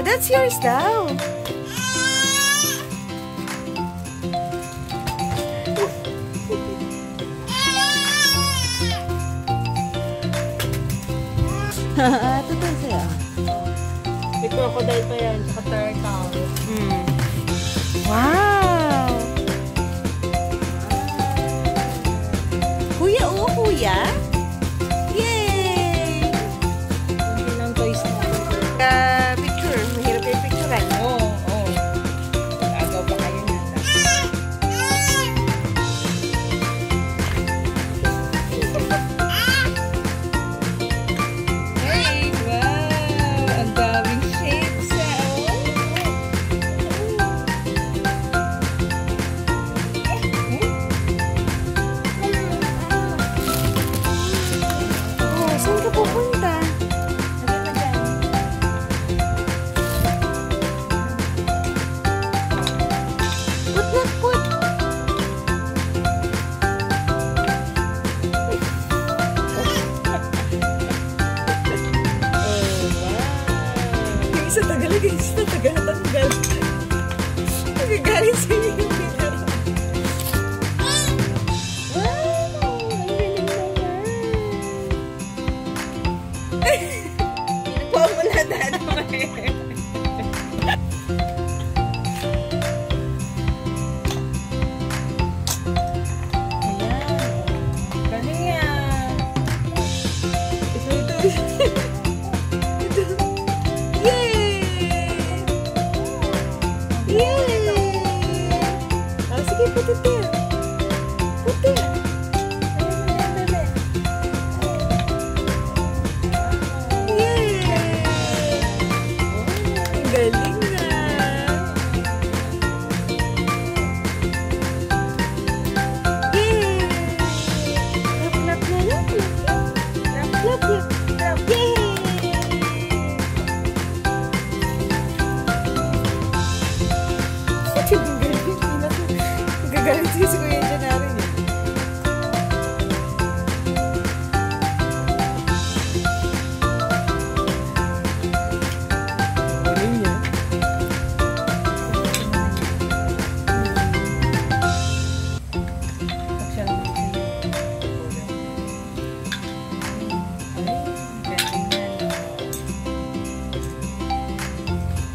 That's yours daw. Ito to sa'yo. May crocodile pa yan, tsaka turtle. Wow! Kuya, oh, kuya. Yay! Hindi ng toys na. Picture. Mahirap yung picture, right? Oo, oo. Agaw pa kayo na. Hey, wow! Ang daming shapes, Oh, saan ka pupunta? Put na, put. Yung isa tagal, yung isa tagal. Nagagaling sa inyo yung pinara. Pumula dadamay. Ayan. Galing yan. Ito. Yay! Yay! Sige, puti tayo. Puti. Yay! Ang galing na. Yay! Lap, lap na, lap, lap. Lap, lap. Yay! Gagalit si Kuya Janari niya. Galing niya.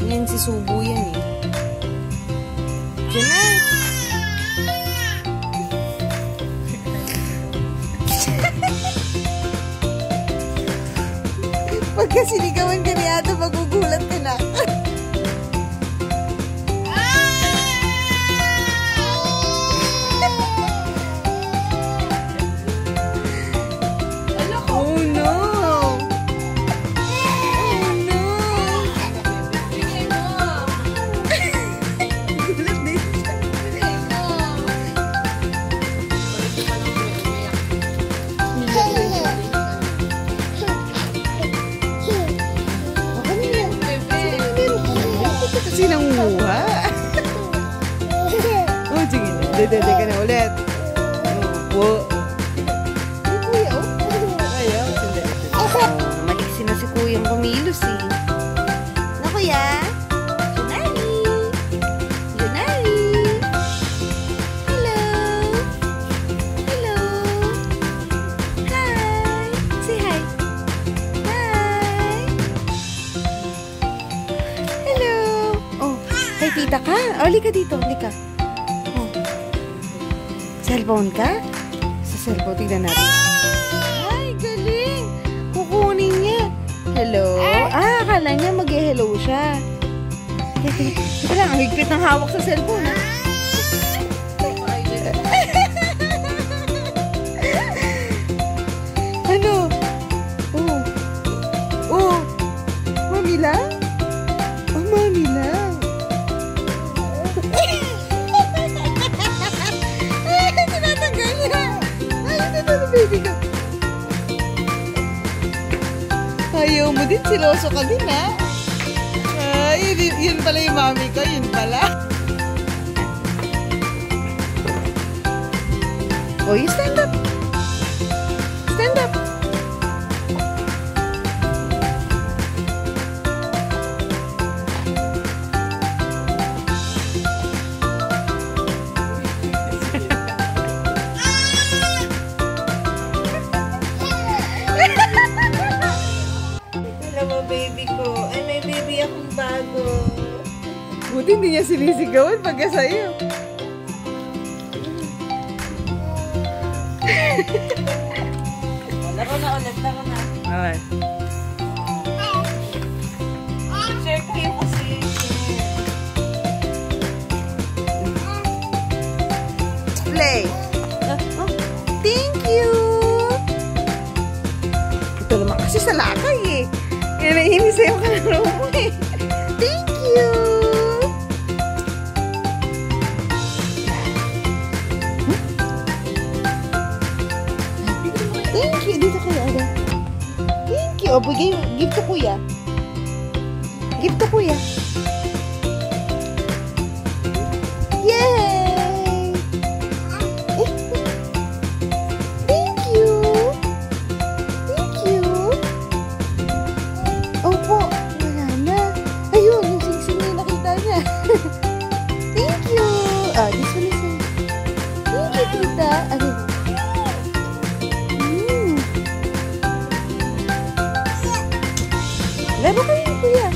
Yan si Subo yan eh. Diyan na. Pagka sinigawan ka ni Ate, magugulat ka na. Oh no! Oh no! Gulat din siya. Kasi nanguha. Oh, sige. Dede ka na ulit. Oh. Ay, kuya, oh. Ayaw. Maliksi na si kuyang kumilos eh. Na kuya? Junari! Junari! Hello! Hello! Hi! Say hi! Hi! Hello! Oh, kay tita ka? Oh, lika dito, lika. Oh. Cellphone ka? Sa cellphone, tignan natin. Ay, galing! Kukunin niya. Hello? Ah, akala niya mag-hello siya. Teka lang, ang higpit ng hawak sa cellphone, ha? Ano? Oh. Oh. Mami lang? Oh, mami lang. Tinatanggal niya. Ay, ito na, baby ka. Ayaw mo din, siloso ka din, ha? Ay, yun pala yung mami ko, yun pala. Oh, you stand up. Stand up. bago. Buti hindi niya sinisigawan pagka sa'yo. Laro na ulit, laro na. Okay. Share ko yung kasi. Play. Oh, thank you. Ito naman kasi sa lakay eh. Kaya naiinis sa'yo ka na mo eh. Thank you. Thank you. Dito kuya. Ano? Thank you. O, give to kuya. Give to kuya. Yay! Thank you. Thank you. Opo. Wala na. Ayun, yung sing-sing na nakita niya. Thank you. Ah, this one is thank you, tita. Ano? Laro kayo, kuya.